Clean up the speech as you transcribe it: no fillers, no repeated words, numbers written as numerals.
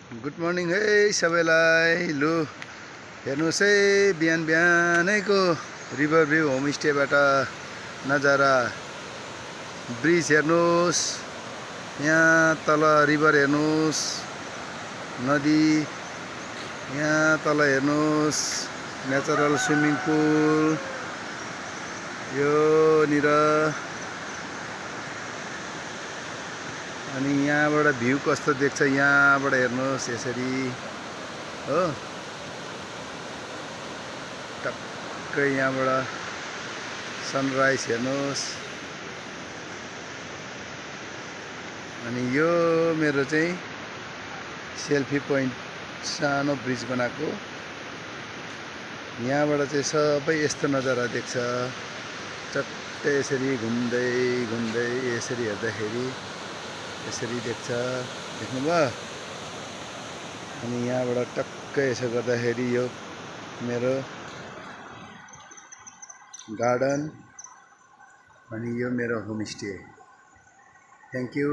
Good morning है सबैलाई। लु हेर्नुहोस् है, बिहान बिहानैको रिभर भ्यू होमस्टेबाट नजारा। ब्रिज हेर्नुहोस्, यहाँ तल रिभर हेर्नुहोस्, नदी यहाँ तल हेर्नुहोस्, नेचरल स्विमिङ पुल यो निर। अनि यहाँबाट भ्यू कस्तो देख्छ, यहाँबाट हेर्नुहोस् यसरी हो, टक्कै यहाँबाट सनराइज हेर्नुहोस्। अनि यो मेरो चाहिँ सेल्फी पोइन्ट, सानो ब्रिज बनाएको। यहाँबाट चाहिँ सबै यस्तो नजारा देख्छ, चट्टै यसरी घुम्दै घुम्दै यसरी हेर्दाखेरि यसरी देख्छ, देख्नुभयो। अनि यहाँबाट टक्कै यसो गर्दाखेरि यो मेरो गार्डन अनि यो मेरो होमस्टे। Thank you.